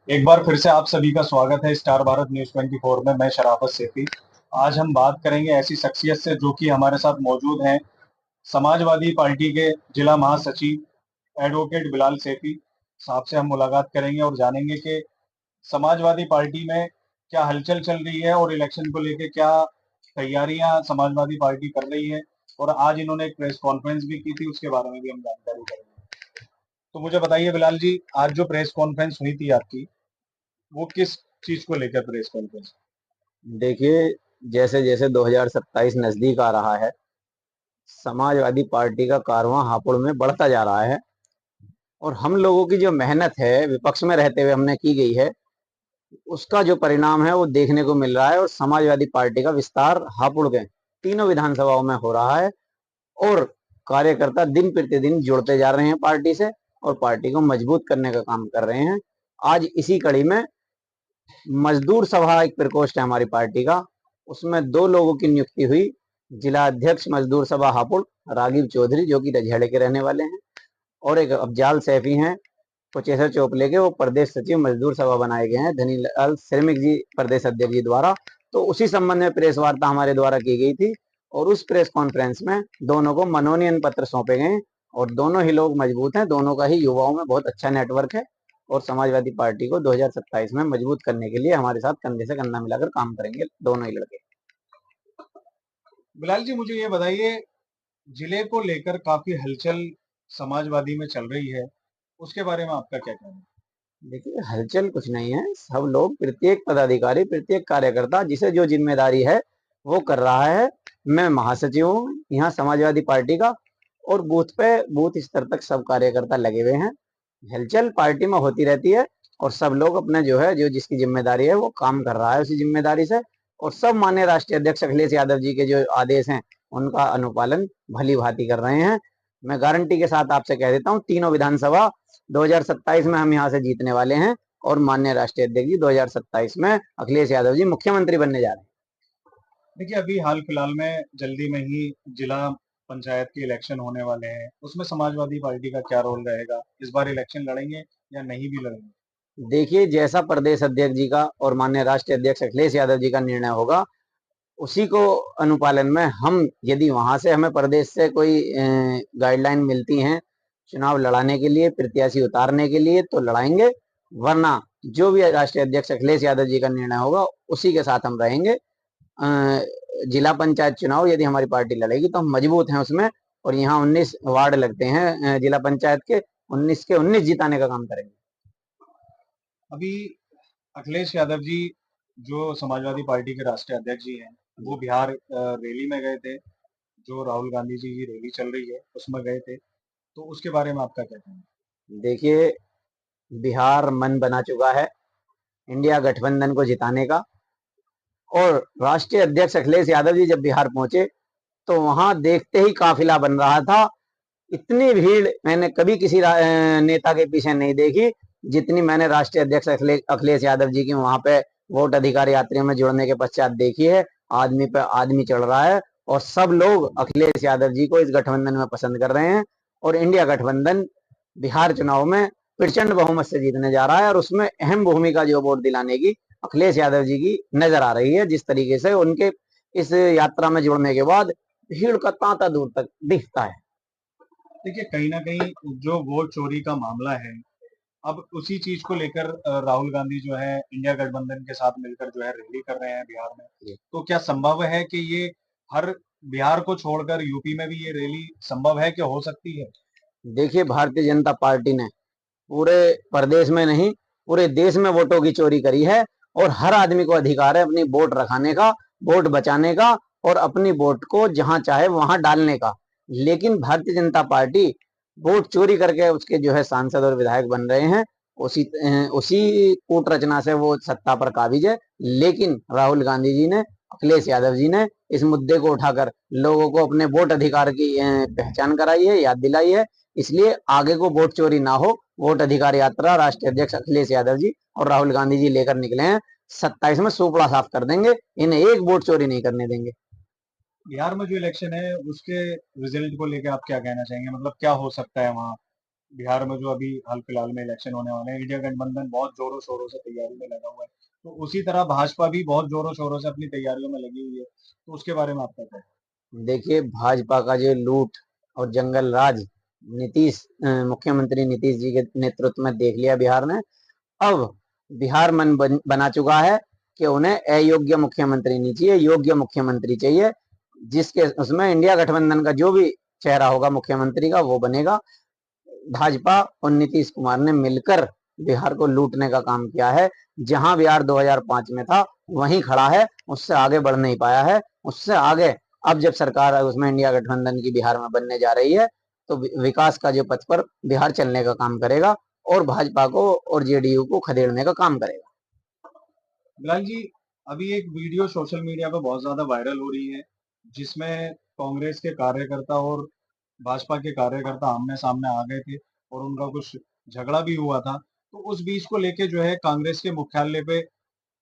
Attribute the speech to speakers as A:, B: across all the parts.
A: एक बार फिर से आप सभी का स्वागत है स्टार भारत न्यूज 24 में। मैं शराफत सेठी। आज हम बात करेंगे ऐसी शख्सियत से जो कि हमारे साथ मौजूद हैं। समाजवादी पार्टी के जिला महासचिव एडवोकेट बिलाल सेठी साहब से हम मुलाकात करेंगे और जानेंगे कि समाजवादी पार्टी में क्या हलचल चल रही है और इलेक्शन को लेकर क्या तैयारियां समाजवादी पार्टी कर रही है। और आज इन्होंने एक प्रेस कॉन्फ्रेंस भी की थी, उसके बारे में भी हम जानकारी करेंगे। तो मुझे बताइए बिलाल जी, आज जो प्रेस कॉन्फ्रेंस हुई थी आपकी, वो किस चीज को लेकर प्रेस कॉन्फ्रेंस?
B: देखिए, जैसे जैसे 2027 नजदीक आ रहा है, समाजवादी पार्टी का कारवां हापुड़ में बढ़ता जा रहा है। और हम लोगों की जो मेहनत है विपक्ष में रहते हुए हमने की गई है, उसका जो परिणाम है वो देखने को मिल रहा है। और समाजवादी पार्टी का विस्तार हापुड़ के तीनों विधानसभाओं में हो रहा है। और कार्यकर्ता दिन प्रतिदिन जुड़ते जा रहे हैं पार्टी से, और पार्टी को मजबूत करने का काम कर रहे हैं। आज इसी कड़ी में मजदूर सभा एक प्रकोष्ठ है हमारी पार्टी का, उसमें 2 लोगों की नियुक्ति हुई। जिला अध्यक्ष मजदूर सभा हापुड़ रागिब चौधरी, जो कि रजहेड़े के रहने वाले हैं, और एक अफजाल सैफी हैं कुचेसर चोपले के, वो प्रदेश सचिव मजदूर सभा बनाए गए हैं धनीलाल श्रमिक जी प्रदेश अध्यक्ष जी द्वारा। तो उसी संबंध में प्रेस वार्ता हमारे द्वारा की गई थी, और उस प्रेस कॉन्फ्रेंस में दोनों को मनोनयन पत्र सौंपे गए। और दोनों ही लोग मजबूत हैं, दोनों का ही युवाओं में बहुत अच्छा नेटवर्क है, और समाजवादी पार्टी को 2027 में मजबूत करने के लिए हमारे साथ कंधे से कंधा मिलाकर काम करेंगे दोनों ही लड़के।
A: बिलाल जी, मुझे ये बताइए, जिले को लेकर काफी हलचल समाजवादी में चल रही है, उसके बारे में आपका क्या कहना है?
B: देखिए, हलचल कुछ नहीं है। सब लोग, प्रत्येक पदाधिकारी, प्रत्येक कार्यकर्ता जिसे जो जिम्मेदारी है वो कर रहा है। मैं महासचिव हूँ यहाँ समाजवादी पार्टी का, और बूथ स्तर तक सब कार्यकर्ता लगे हुए हैं। हलचल पार्टी में होती रहती है, और सब लोग अपने जो है, जो जिसकी जिम्मेदारी है वो काम कर रहा है उसी जिम्मेदारी से। और सब माननीय राष्ट्रीय अध्यक्ष अखिलेश यादव जी के जो आदेश हैं उनका अनुपालन भली भांति कर रहे हैं। मैं गारंटी के साथ आपसे कह देता हूँ, तीनों विधानसभा 2027 में हम यहाँ से जीतने वाले हैं। और माननीय राष्ट्रीय अध्यक्ष जी 2027 में अखिलेश यादव जी मुख्यमंत्री बनने जा रहे हैं।
A: देखिए, अभी हाल फिलहाल में जल्दी में ही जिला पंचायत के इलेक्शन होने वाले हैं, उसमें समाजवादी पार्टी का क्या रोल रहेगा? इस बार इलेक्शन लड़ेंगे या नहीं भी लड़ेंगे?
B: देखिए, जैसा प्रदेश अध्यक्ष जी का और माननीय राष्ट्रीय अध्यक्ष अखिलेश यादव जी का निर्णय होगा, उसी को अनुपालन में हम, यदि वहां से हमें प्रदेश से कोई गाइडलाइन मिलती हैं चुनाव लड़ाने के लिए, प्रत्याशी उतारने के लिए, तो लड़ाएंगे। वरना जो भी राष्ट्रीय अध्यक्ष अखिलेश यादव जी का निर्णय होगा उसी के साथ हम रहेंगे। जिला पंचायत चुनाव यदि हमारी पार्टी लड़ेगी तो हम मजबूत हैं उसमें। और यहाँ 19 वार्ड लगते हैं जिला पंचायत के, 19 के 19 जिताने का काम करेंगे।
A: अभी अखिलेश यादव जी, जो समाजवादी पार्टी के राष्ट्रीय अध्यक्ष जी हैं, वो बिहार रैली में गए थे। जो राहुल गांधी जी की रैली चल रही है उसमें गए थे, तो उसके बारे में आपका क्या कहना है?
B: देखिए, बिहार मन बना चुका है इंडिया गठबंधन को जिताने का। और राष्ट्रीय अध्यक्ष अखिलेश यादव जी जब बिहार पहुंचे, तो वहां देखते ही काफिला बन रहा था। इतनी भीड़ मैंने कभी किसी नेता के पीछे नहीं देखी, जितनी मैंने राष्ट्रीय अध्यक्ष अखिलेश यादव जी की वहां पे वोट अधिकार यात्रियों में जुड़ने के पश्चात देखी है। आदमी पे आदमी चढ़ रहा है, और सब लोग अखिलेश यादव जी को इस गठबंधन में पसंद कर रहे हैं। और इंडिया गठबंधन बिहार चुनाव में प्रचंड बहुमत से जीतने जा रहा है, और उसमें अहम भूमिका जो वोट दिलाने की अखिलेश यादव जी की नजर आ रही है। जिस तरीके से उनके इस यात्रा में जुड़ने के बाद भीड़ का तांता दूर तक दिखता है।
A: देखिए, कहीं ना कहीं जो वोट चोरी का मामला है, अब उसी चीज को लेकर राहुल गांधी जो है इंडिया गठबंधन के साथ मिलकर जो है रैली कर रहे हैं बिहार में। तो क्या संभव है कि ये हर बिहार को छोड़कर यूपी में भी ये रैली संभव है कि हो सकती है?
B: देखिए, भारतीय जनता पार्टी ने पूरे प्रदेश में नहीं, पूरे देश में वोटों की चोरी करी है। और हर आदमी को अधिकार है अपनी वोट रखाने का, वोट बचाने का, और अपनी वोट को जहां चाहे वहां डालने का। लेकिन भारतीय जनता पार्टी वोट चोरी करके उसके जो है सांसद और विधायक बन रहे हैं। उसी कूट रचना से वो सत्ता पर काबिज है। लेकिन राहुल गांधी जी ने, अखिलेश यादव जी ने इस मुद्दे को उठाकर लोगों को अपने वोट अधिकार की पहचान कराई है, याद दिलाई है। इसलिए आगे को वोट चोरी ना हो, वोट अधिकार यात्रा राष्ट्रीय अध्यक्ष अखिलेश यादव जी और राहुल गांधी जी लेकर निकले हैं। 27 में सुपड़ा साफ कर देंगे, इन्हें एक वोट चोरी नहीं करने देंगे।
A: बिहार में जो इलेक्शन है उसके रिजल्ट को लेकर आप क्या कहना चाहेंगे? मतलब क्या हो सकता है वहाँ? बिहार में जो अभी हाल फिलहाल में इलेक्शन होने वाले हैं, इंडिया गठबंधन बहुत जोरों शोरों से तैयारी में लगा हुआ है। तो उसी तरह भाजपा भी बहुत जोरों शोरों से अपनी तैयारियों में लगी हुई है। तो उसके बारे में आपका क्या
B: देखिए, भाजपा का जो लूट और जंगल राज मुख्यमंत्री नीतीश जी के नेतृत्व में देख लिया बिहार ने। अब बिहार बना चुका है कि उन्हें अयोग्य मुख्यमंत्री नहीं चाहिए, योग्य मुख्यमंत्री चाहिए, जिसके उसमें इंडिया गठबंधन का जो भी चेहरा होगा मुख्यमंत्री का वो बनेगा। भाजपा और नीतीश कुमार ने मिलकर बिहार को लूटने का काम किया है। जहां बिहार 2005 में था वहीं खड़ा है, उससे आगे बढ़ नहीं पाया है। उससे आगे अब जब सरकार उसमें इंडिया गठबंधन की बिहार में बनने जा रही है, तो विकास का जो पथ पर बिहार चलने का काम करेगा और भाजपा को और जेडीयू को खदेड़ने का काम करेगा।
A: बिलाल जी, अभी एक वीडियो सोशल मीडिया पे बहुत ज्यादा वायरल हो रही है, जिसमें कांग्रेस के कार्यकर्ता और भाजपा के कार्यकर्ता आमने सामने आ गए थे और उनका कुछ झगड़ा भी हुआ था। तो उस बीच को लेके जो है कांग्रेस के मुख्यालय पे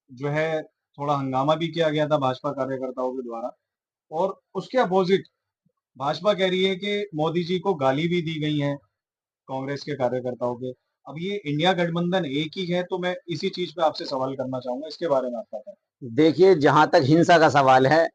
A: जो है थोड़ा हंगामा भी किया गया था भाजपा कार्यकर्ताओं के द्वारा। और उसके अपोजिट भाजपा कह रही है कि मोदी जी को गाली भी दी गई है कांग्रेस के कार्यकर्ताओं के। अब ये इंडिया गठबंधन एक ही है, तो मैं इसी चीज पे आपसे सवाल करना चाहूंगा, इसके बारे में आपका क्या
B: देखिए, जहां तक हिंसा का सवाल है,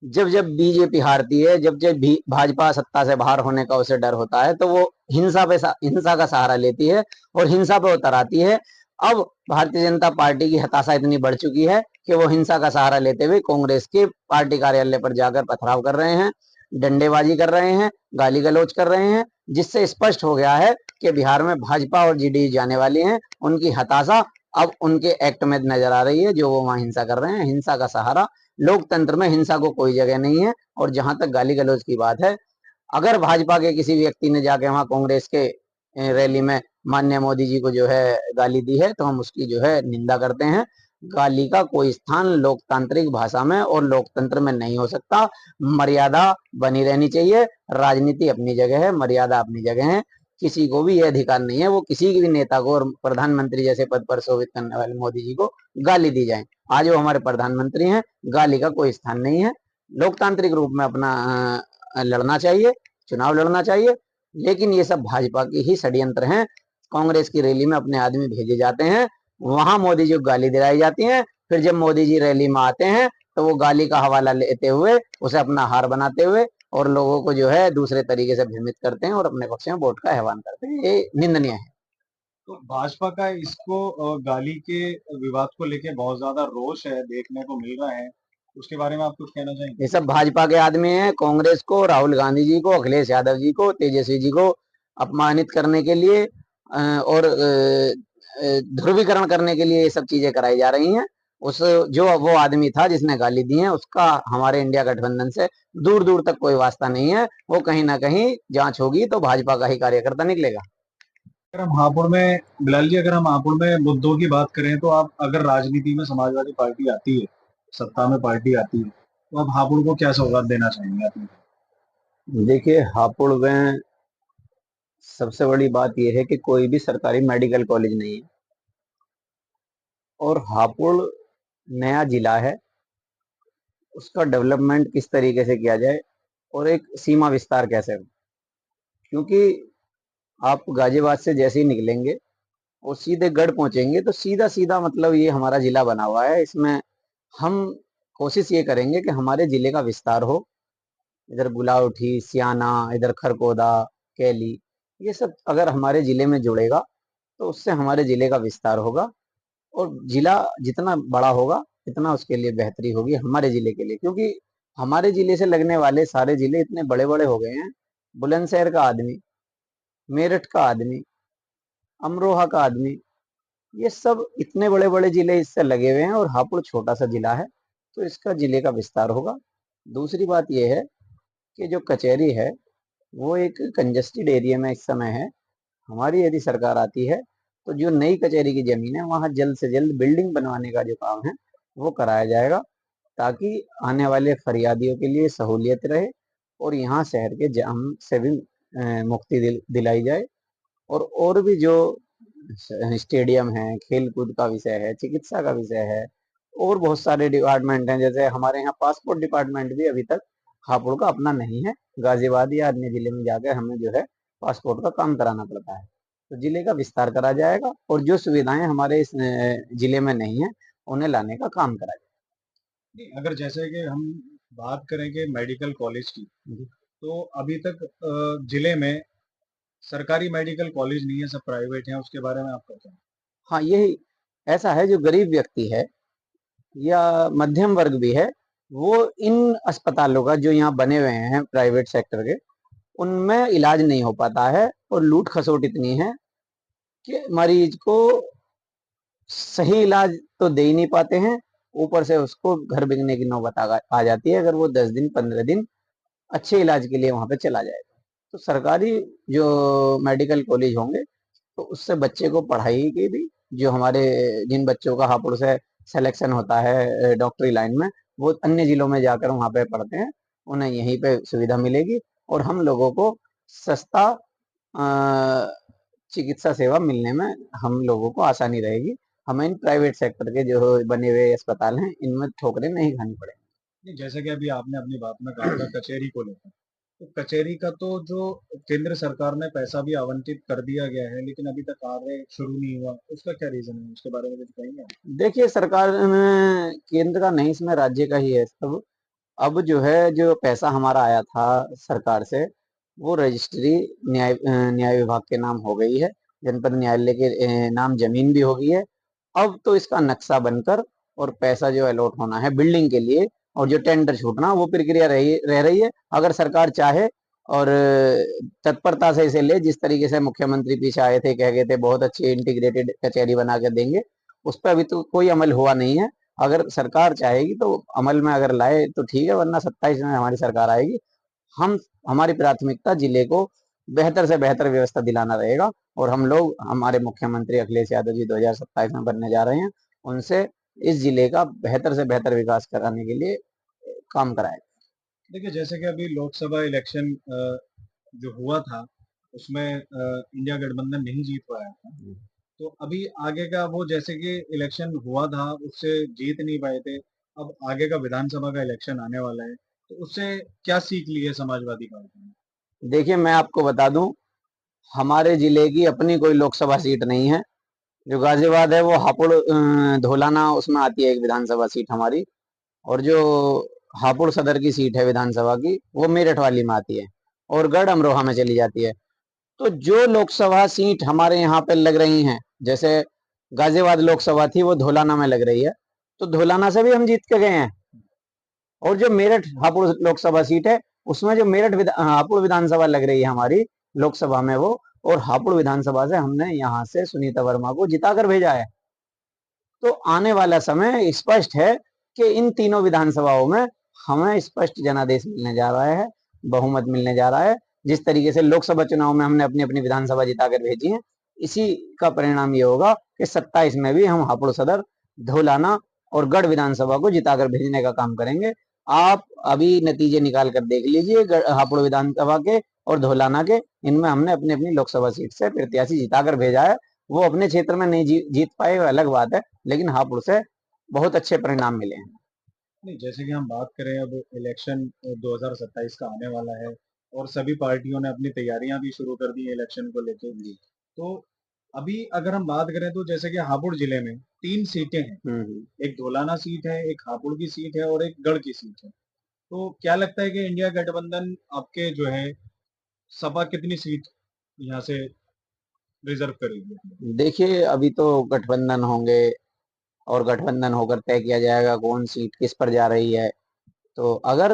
B: जब जब बीजेपी हारती है, जब जब भी भाजपा सत्ता से बाहर होने का उसे डर होता है, तो वो हिंसा का सहारा लेती है और हिंसा पे उतर आती है। अब भारतीय जनता पार्टी की हताशा इतनी बढ़ चुकी है कि वो हिंसा का सहारा लेते हुए कांग्रेस के पार्टी कार्यालय पर जाकर पथराव कर रहे हैं, डंडेबाजी कर रहे हैं, गाली गलौज कर रहे हैं, जिससे स्पष्ट हो गया है कि बिहार में भाजपा और जेडीयू जाने वाली हैं। उनकी हताशा अब उनके एक्ट में नजर आ रही है, जो वो वहां हिंसा कर रहे हैं। हिंसा का सहारा, लोकतंत्र में हिंसा को कोई जगह नहीं है। और जहां तक गाली गलौज की बात है, अगर भाजपा के किसी व्यक्ति ने जाके वहां कांग्रेस के रैली में माननीय मोदी जी को जो है गाली दी है, तो हम उसकी जो है निंदा करते हैं। गाली का कोई स्थान लोकतांत्रिक भाषा में और लोकतंत्र में नहीं हो सकता। मर्यादा बनी रहनी चाहिए। राजनीति अपनी जगह है, मर्यादा अपनी जगह है। किसी को भी यह अधिकार नहीं है वो किसी भी नेता को और प्रधानमंत्री जैसे पद पर शोभित करने वाले मोदी जी को गाली दी जाए। आज वो हमारे प्रधानमंत्री हैं, गाली का कोई स्थान नहीं है। लोकतांत्रिक रूप में अपना लड़ना चाहिए, चुनाव लड़ना चाहिए। लेकिन ये सब भाजपा की ही षड्यंत्र हैं। कांग्रेस की रैली में अपने आदमी भेजे जाते हैं, वहां मोदी जी को गाली दिलाई जाती है। फिर जब मोदी जी रैली में आते हैं, तो वो गाली का हवाला लेते हुए उसे अपना हार बनाते हुए और लोगों को जो है दूसरे तरीके से भ्रमित करते हैं और अपने पक्ष में वोट का आह्वान करते हैं। ये निंदनीय है।
A: तो भाजपा का इसको गाली के विवाद को लेके बहुत ज्यादा रोष है, देखने को मिल रहा है। उसके बारे में आप कुछ कहना चाहेंगे?
B: ये सब भाजपा के आदमी हैं। कांग्रेस को, राहुल गांधी जी को, अखिलेश यादव जी को, तेजस्वी जी को अपमानित करने के लिए और ध्रुवीकरण करने के लिए ये सब चीजें कराई जा रही हैं। उस जो वो आदमी था जिसने गाली दी है, उसका हमारे इंडिया गठबंधन से दूर दूर तक कोई वास्ता नहीं है। वो कहीं ना कहीं जांच होगी तो भाजपा का ही कार्यकर्ता निकलेगा।
A: अगर हम हापुड़ में बिलाल जी, अगर हम हापुड़ में मुद्दों की बात करें, तो आप अगर राजनीति में समाजवादी पार्टी आती है, सत्ता में पार्टी आती है, तो आप हापुड़ को क्या सौगात देना चाहेंगे अपने?
B: देखिए, हापुड़ में सबसे बड़ी बात यह है कि कोई भी सरकारी मेडिकल कॉलेज नहीं है और हापुड़ नया जिला है। उसका डेवलपमेंट किस तरीके से किया जाए और एक सीमा विस्तार कैसे हो, क्योंकि आप गाजियाबाद से जैसे ही निकलेंगे और सीधे गढ़ पहुंचेंगे तो सीधा सीधा मतलब ये हमारा जिला बना हुआ है। इसमें हम कोशिश ये करेंगे कि हमारे जिले का विस्तार हो। इधर गुलाउठी, सियाना, इधर खरकोदा, कैली, ये सब अगर हमारे जिले में जुड़ेगा तो उससे हमारे जिले का विस्तार होगा और जिला जितना बड़ा होगा इतना उसके लिए बेहतरी होगी हमारे जिले के लिए। क्योंकि हमारे जिले से लगने वाले सारे जिले इतने बड़े बड़े हो गए हैं। बुलंदशहर का आदमी, मेरठ का आदमी, अमरोहा का आदमी, ये सब इतने बड़े बड़े जिले इससे लगे हुए हैं और हापुड़ छोटा सा जिला है, तो इसका जिले का विस्तार होगा। दूसरी बात यह है कि जो कचहरी है वो एक कंजेस्टेड एरिया में इस समय है। हमारी यदि सरकार आती है तो जो नई कचहरी की जमीन है वहां जल्द से जल्द बिल्डिंग बनवाने का जो काम है वो कराया जाएगा, ताकि आने वाले फरियादियों के लिए सहूलियत रहे और यहाँ शहर के जाम से भी मुक्ति दिलाई जाए। और भी जो स्टेडियम है, खेल कूद का विषय है, चिकित्सा का विषय है, और बहुत सारे डिपार्टमेंट हैं। जैसे हमारे यहाँ पासपोर्ट डिपार्टमेंट भी अभी तक हापुड़ का अपना नहीं है। गाजियाबाद या अन्य जिले में जाकर हमें जो है पासपोर्ट का काम कराना पड़ता है। तो जिले का विस्तार करा जाएगा और जो सुविधाएं हमारे इस जिले में नहीं है उन्हें लाने का काम करा
A: नहीं, अगर जैसे कि हम बात करें कि मेडिकल कॉलेज की,
B: जाएगा।
A: तो अभी तक जिले में सरकारी मेडिकल कॉलेज नहीं है, सब प्राइवेट हैं, उसके बारे में आपका क्या?
B: हाँ, यही ऐसा है, जो गरीब व्यक्ति है या मध्यम वर्ग भी है, वो इन अस्पतालों का जो यहाँ बने हुए हैं प्राइवेट सेक्टर के, उनमें इलाज नहीं हो पाता है और लूट खसोट इतनी है कि मरीज को सही इलाज तो दे ही नहीं पाते हैं, ऊपर से उसको घर बिकने की नौबत आ जाती है अगर वो 10 दिन 15 दिन अच्छे इलाज के लिए वहां पे चला जाएगा। तो सरकारी जो मेडिकल कॉलेज होंगे तो उससे बच्चे को पढ़ाई की भी, जो हमारे जिन बच्चों का हापुड़ से सिलेक्शन होता है डॉक्टरी लाइन में, वो अन्य जिलों में जाकर वहां पे पढ़ते हैं, उन्हें यहीं पे सुविधा मिलेगी और हम लोगों को सस्ता चिकित्सा सेवा मिलने में हम लोगों को आसानी रहेगी। हमें इन प्राइवेट सेक्टर के जो बने हुए अस्पताल हैं इनमें ठोकरें नहीं खानी पड़ेगी।
A: नहीं, जैसे कि अभी आपने अपनी बात में कहा था कचहरी को लेकर, तो कचहरी का तो जो केंद्र सरकार ने पैसा भी आवंटित कर दिया गया है, लेकिन अभी तक कार्य शुरू नहीं हुआ, उसका क्या रीजन है? उसके बारे में कुछ कहेंगे आप?
B: देखिए, सरकार में केंद्र का नहीं, इसमें राज्य का ही है सब। अब जो है, जो पैसा हमारा आया था सरकार से, वो रजिस्ट्री न्याय विभाग के नाम हो गई है, जनपद न्यायालय के नाम जमीन भी हो गई है। अब तो इसका नक्शा बनकर और पैसा जो अलॉट होना है बिल्डिंग के लिए और जो टेंडर छूटना, वो प्रक्रिया रह रही है। अगर सरकार चाहे और तत्परता से इसे ले, जिस तरीके से मुख्यमंत्री पीछे आए थे, कह गए थे बहुत अच्छी इंटीग्रेटेड कचहरी बना के देंगे, उस पर अभी तो कोई अमल हुआ नहीं है। अगर सरकार चाहेगी तो अमल में अगर लाए तो ठीक है, वरना 27 में हमारी सरकार आएगी। हम हमारी प्राथमिकता जिले को बेहतर से बेहतर व्यवस्था दिलाना रहेगा और हम लोग, हमारे मुख्यमंत्री अखिलेश यादव जी 2027 में बनने जा रहे हैं, उनसे इस जिले का बेहतर से बेहतर विकास कराने के लिए काम कराएं।
A: देखिए, जैसे कि अभी लोकसभा इलेक्शन जो हुआ था, उसमें इंडिया गठबंधन नहीं जीत पाया था। तो अभी आगे का वो, जैसे कि इलेक्शन हुआ था, उससे जीत नहीं पाए थे। अब आगे का विधानसभा का इलेक्शन आने वाला है, तो उससे क्या सीख ली है समाजवादी पार्टी ने?
B: देखिए, मैं आपको बता दूं, हमारे जिले की अपनी कोई लोकसभा सीट नहीं है। जो गाजियाबाद है वो हापुड़ धोलाना, उसमें आती है एक विधानसभा सीट हमारी, और जो हापुड़ सदर की सीट है विधानसभा की, वो मेरठ वाली में आती है और गढ़ अमरोहा में चली जाती है। तो जो लोकसभा सीट हमारे यहाँ पे लग रही हैं, जैसे गाजियाबाद लोकसभा थी वो धोलाना में लग रही है, तो धोलाना से भी हम जीत के गए हैं। और जो मेरठ हापुड़ लोकसभा सीट है, उसमें जो हापुड़ विधानसभा लग रही है हमारी लोकसभा में वो, और हापुड़ विधानसभा से हमने यहाँ से सुनीता वर्मा को जिता कर भेजा है। तो आने वाला समय स्पष्ट है कि इन तीनों विधानसभाओं में हमें स्पष्ट जनादेश मिलने जा रहा है, बहुमत मिलने जा रहा है। जिस तरीके से लोकसभा चुनाव में हमने अपनी अपनी विधानसभा जिताकर भेजी है, इसी का परिणाम ये होगा कि 27 में भी हम हापुड़ सदर, धौलाना और गढ़ विधानसभा को जिताकर भेजने का काम करेंगे। आप अभी नतीजे निकाल कर देख लीजिए, हापुड़ विधानसभा के और धौलाना के, इनमें हमने अपनी अपनी लोकसभा सीट से प्रत्याशी जिताकर भेजा है। वो अपने क्षेत्र में नहीं जीत पाए, अलग बात है, लेकिन हापुड़ से बहुत अच्छे परिणाम मिले हैं।
A: नहीं, जैसे कि हम बात करें, अब इलेक्शन 2027 का आने वाला है और सभी पार्टियों ने अपनी तैयारियां भी शुरू कर दी है इलेक्शन को लेके।
B: जी।
A: तो अभी अगर हम बात करें, तो जैसे कि हापुड़ जिले में 3 सीटें हैं।
B: हम्म।
A: एक धोलाना सीट है, एक हापुड़ की सीट है और एक गढ़ की सीट है। तो क्या लगता है कि इंडिया गठबंधन आपके जो है, सपा कितनी सीट यहाँ से रिजर्व करेगी?
B: देखिए, अभी तो गठबंधन होंगे और गठबंधन होकर तय किया जाएगा कौन सीट किस पर जा रही है। तो अगर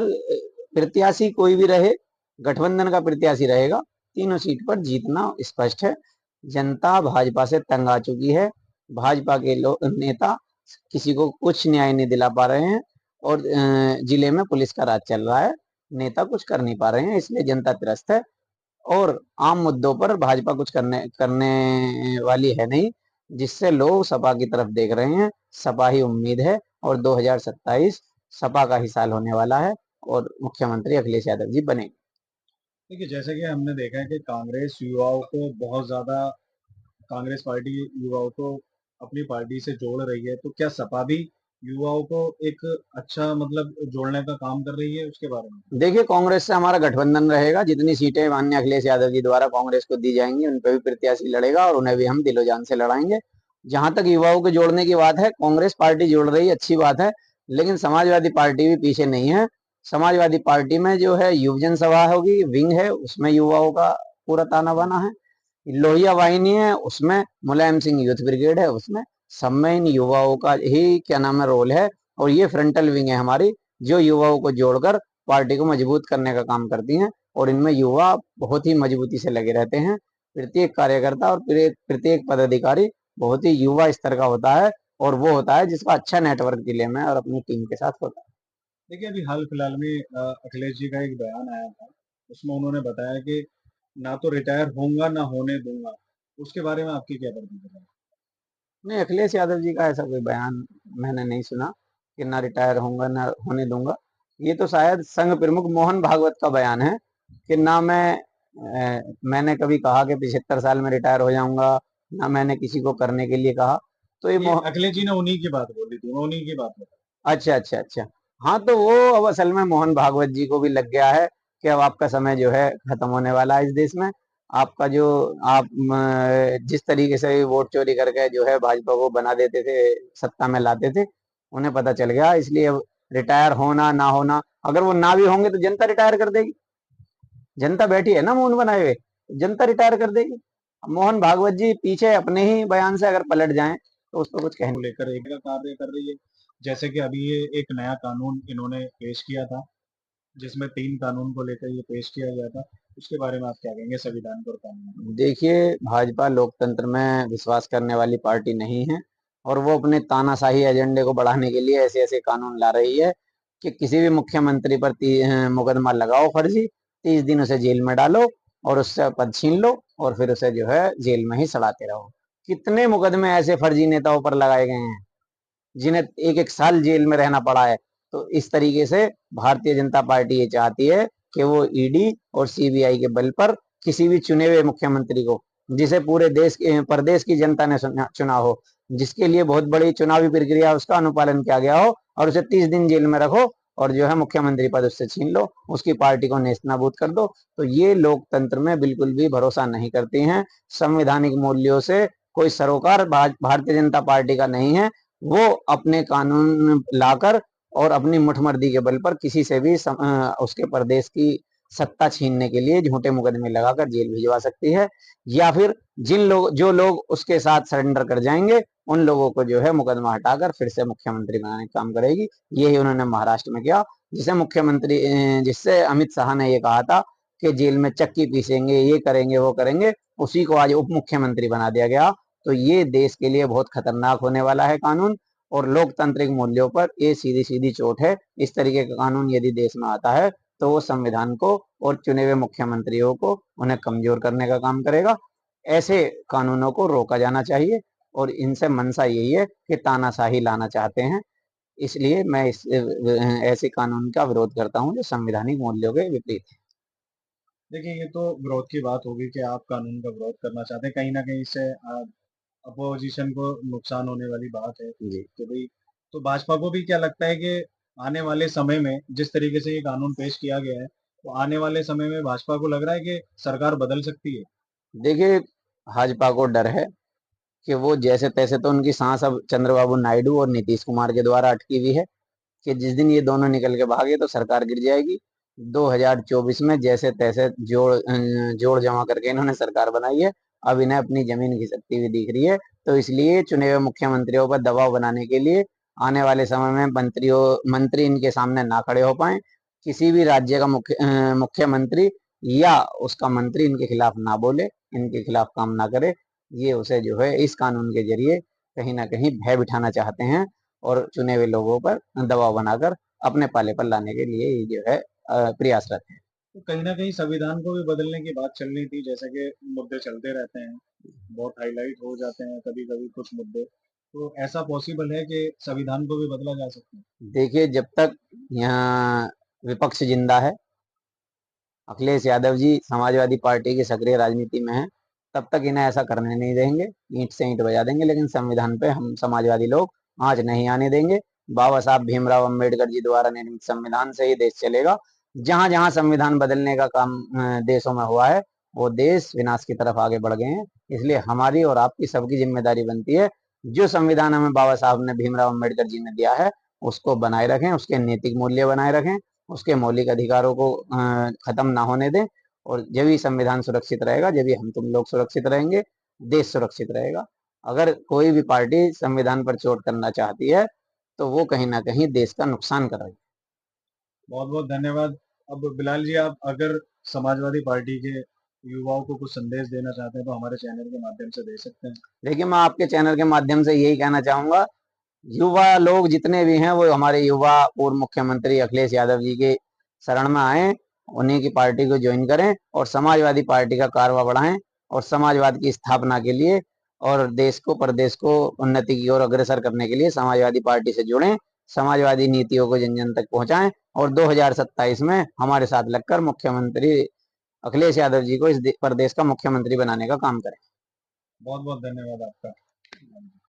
B: प्रत्याशी कोई भी रहे, गठबंधन का प्रत्याशी रहेगा, तीनों सीट पर जीतना स्पष्ट है। जनता भाजपा से तंग आ चुकी है। भाजपा के लोग, नेता किसी को कुछ न्याय नहीं दिला पा रहे हैं और जिले में पुलिस का राज चल रहा है, नेता कुछ कर नहीं पा रहे हैं, इसलिए जनता त्रस्त है। और आम मुद्दों पर भाजपा कुछ करने करने वाली है नहीं, जिससे लोग सपा की तरफ देख रहे हैं। सपा ही उम्मीद है और 2027 सपा का ही साल होने वाला है और मुख्यमंत्री अखिलेश यादव जी बने।
A: देखिए, जैसे कि हमने देखा है कि कांग्रेस युवाओं को बहुत ज्यादा, कांग्रेस पार्टी युवाओं को अपनी पार्टी से जोड़ रही है, तो क्या सपा भी युवाओं को एक अच्छा मतलब जोड़ने का काम कर रही है, उसके बारे में?
B: देखिए, कांग्रेस से हमारा गठबंधन रहेगा। जितनी सीटें माननीय अखिलेश यादव जी द्वारा कांग्रेस को दी जाएंगी, उन पे भी प्रत्याशी लड़ेगा और उन्हें भी हम दिलो जान से लड़ाएंगे। जहां तक युवाओं को जोड़ने की बात है, कांग्रेस पार्टी जोड़ रही है, अच्छी बात है, लेकिन समाजवादी पार्टी भी पीछे नहीं है। समाजवादी पार्टी में जो है युवजन सभा होगी, विंग है, उसमें युवाओं का पूरा ताना बाना है। लोहिया वाहिनी है, उसमें मुलायम सिंह यूथ ब्रिगेड है, उसमें सब में इन युवाओं का ही क्या नाम है रोल है। और ये फ्रंटल विंग है हमारी, जो युवाओं को जोड़कर पार्टी को मजबूत करने का काम करती हैं। और इनमें युवा बहुत ही मजबूती से लगे रहते हैं। प्रत्येक कार्यकर्ता और प्रत्येक पदाधिकारी बहुत ही युवा स्तर का होता है, और वो होता है जिसका अच्छा नेटवर्क जिले में और अपनी टीम के साथ होता है।
A: देखिए, अभी हाल फिलहाल में अखिलेश जी का एक बयान आया था, उसमें उन्होंने बताया कि ना तो रिटायर होऊंगा ना होने दूंगा। उसके बारे में आपकी क्या प्रतिक्रिया है?
B: नहीं, अखिलेश यादव जी का ऐसा कोई बयान मैंने नहीं सुना कि ना रिटायर होऊंगा ना होने दूंगा। ये तो शायद संघ प्रमुख मोहन भागवत का बयान है कि ना मैंने कभी कहा कि 75 साल में रिटायर हो जाऊंगा, ना मैंने किसी को करने के लिए कहा। तो
A: ये अखिलेश जी ने उन्हीं की बात बोली थी, मैं उन्हीं की बात बता।
B: अच्छा, अच्छा, अच्छा। हाँ, तो वो अब असल में मोहन भागवत जी को भी लग गया है कि अब आपका समय जो है खत्म होने वाला है इस देश में। आपका जो आप जिस तरीके से वोट चोरी करके जो है भाजपा को बना देते थे, सत्ता में लाते थे, उन्हें पता चल गया। इसलिए अब रिटायर होना ना होना, अगर वो ना भी होंगे तो जनता रिटायर कर देगी। जनता बैठी है ना मौन बनाए हुए, जनता रिटायर कर देगी। अब मोहन भागवत जी पीछे अपने ही बयान से अगर पलट जाएं तो उस पर कुछ कहने।
A: को लेकर एक का कार्य कर रही है, जैसे कि अभी ये एक नया कानून इन्होंने पेश किया था, जिसमें 3 कानून को लेकर ये पेश किया गया था। उसके बारे में आप क्या कहेंगे, संविधान पर कानून को लेकर?
B: देखिए, भाजपा लोकतंत्र में विश्वास करने वाली पार्टी नहीं है, और वो अपने तानाशाही एजेंडे को बढ़ाने के लिए ऐसे ऐसे कानून ला रही है कि किसी भी मुख्यमंत्री पर मुकदमा लगाओ फर्जी, 30 दिन उसे जेल में डालो और उससे पद छीन लो, और फिर उसे जो है जेल में ही सड़ाते रहो। कितने मुकदमे ऐसे फर्जी नेताओं पर लगाए गए हैं जिन्हें एक एक साल जेल में रहना पड़ा है। तो इस तरीके से भारतीय जनता पार्टी ये चाहती है कि वो ईडी और सीबीआई के बल पर किसी भी चुने हुए मुख्यमंत्री को, जिसे पूरे देश प्रदेश की जनता ने चुना हो, जिसके लिए बहुत बड़ी चुनावी प्रक्रिया उसका अनुपालन किया गया हो, और उसे 30 दिन जेल में रखो और जो है मुख्यमंत्री पद उससे छीन लो, उसकी पार्टी को नेस्तनाबूद कर दो। तो ये लोकतंत्र में बिल्कुल भी भरोसा नहीं करती हैं। संवैधानिक मूल्यों से कोई सरोकार भारतीय जनता पार्टी का नहीं है। वो अपने कानून लाकर और अपनी मुठमर्दी के बल पर किसी से भी उसके प्रदेश की सत्ता छीनने के लिए झूठे मुकदमे लगाकर जेल भिजवा सकती है, या फिर जो लोग उसके साथ सरेंडर कर जाएंगे उन लोगों को जो है मुकदमा हटाकर फिर से मुख्यमंत्री बनाने का काम करेगी। यही उन्होंने महाराष्ट्र में किया, जिससे अमित शाह ने ये कहा था कि जेल में चक्की पीसेंगे, ये करेंगे वो करेंगे, उसी को आज उप मुख्यमंत्री बना दिया गया। तो ये देश के लिए बहुत खतरनाक होने वाला है कानून, और लोकतांत्रिक मूल्यों पर ये सीधी सीधी चोट है। इस तरीके का कानून यदि देश में आता है तो वो संविधान को और चुने हुए मुख्यमंत्रियों को उन्हें कमजोर करने का काम करेगा। ऐसे कानूनों को रोका जाना चाहिए, और इनसे मंशा यही है कि तानाशाही लाना चाहते हैं। इसलिए मैं इस ऐसे कानून का विरोध करता हूं जो संवैधानिक मूल्यों के विपरीत है।
A: देखिए, ये तो विरोध की बात होगी कि आप कानून का विरोध करना चाहते हैं। कहीं न कहीं इससे अपोज़िशन को नुकसान होने वाली बात है
B: जी।
A: कि भई, तो भाजपा को भी क्या लगता है कि आने वाले समय में जिस तरीके से ये कानून पेश किया गया है, तो आने वाले समय में भाजपा को लग रहा है कि सरकार बदल सकती है?
B: देखिए, भाजपा को डर है कि वो जैसे तैसे, तो उनकी सांस अब चंद्रबाबू नायडू और नीतीश कुमार के द्वारा अटकी हुई है कि जिस दिन ये दोनों निकल के भागे तो सरकार गिर जाएगी। 2024 में जैसे तैसे जोड़ जमा करके इन्होंने सरकार बनाई है। अब इन्हें अपनी जमीन घिसकती हुई दिख रही है। तो इसलिए चुने हुए मुख्यमंत्रियों पर दबाव बनाने के लिए आने वाले समय में मंत्री इनके सामने ना खड़े हो पाए, किसी भी राज्य का मुख्यमंत्री या उसका मंत्री इनके खिलाफ ना बोले, इनके खिलाफ काम ना करे। ये उसे जो है इस कानून के जरिए कहीं ना कहीं भय बिठाना चाहते हैं, और चुने हुए लोगों पर दबाव बनाकर अपने पाले पर लाने के लिए ये जो है प्रयासरत है।
A: तो कहीं न कहीं संविधान को भी बदलने की बात चल रही थी, जैसे कि मुद्दे चलते रहते हैं, बहुत हाइलाइट हो जाते हैं कभी-कभी कुछ मुद्दे। तो ऐसा पॉसिबल है कि संविधान को भी बदला जा सकता है?
B: देखिए, जब तक यहाँ विपक्ष जिंदा है, अखिलेश यादव जी समाजवादी पार्टी की सक्रिय राजनीति में है, तब तक इन्हें ऐसा करने नहीं देंगे। ईंट से ईंट बजा देंगे, लेकिन संविधान पे हम समाजवादी लोग आंच नहीं आने देंगे। बाबा साहब भीमराव अंबेडकर जी द्वारा निर्मित संविधान से ही देश चलेगा। जहां जहां संविधान बदलने का काम देशों में हुआ है, वो देश विनाश की तरफ आगे बढ़ गए हैं। इसलिए हमारी और आपकी सबकी जिम्मेदारी बनती है, जो संविधान हमें बाबा साहब ने भीमराव अंबेडकर जी ने दिया है उसको बनाए रखें, उसके नैतिक मूल्य बनाए रखें, उसके मौलिक अधिकारों को खत्म ना होने दें। और जब ही संविधान सुरक्षित रहेगा, जब ही हम तुम लोग सुरक्षित रहेंगे, देश सुरक्षित रहेगा। अगर कोई भी पार्टी संविधान पर चोट करना चाहती है तो वो कहीं ना कहीं देश का नुकसान कर रही है।
A: बहुत बहुत धन्यवाद। अब बिलाल जी, आप अगर समाजवादी पार्टी के युवाओं को कुछ संदेश देना चाहते हैं तो हमारे चैनल के माध्यम से दे सकते हैं।
B: देखिए, मैं आपके चैनल के माध्यम से यही कहना चाहूंगा, युवा लोग जितने भी हैं वो हमारे युवा पूर्व मुख्यमंत्री अखिलेश यादव जी के शरण में आए, उन्हीं की पार्टी को ज्वाइन करें और समाजवादी पार्टी का कारवा बढ़ाएं और समाजवाद की स्थापना के लिए और देश को प्रदेश को उन्नति की ओर अग्रसर करने के लिए समाजवादी पार्टी से जुड़ें, समाजवादी नीतियों को जन जन तक पहुंचाएं और 2027 में हमारे साथ लगकर मुख्यमंत्री अखिलेश यादव जी को इस प्रदेश का मुख्यमंत्री बनाने का काम करें।
A: बहुत बहुत धन्यवाद आपका।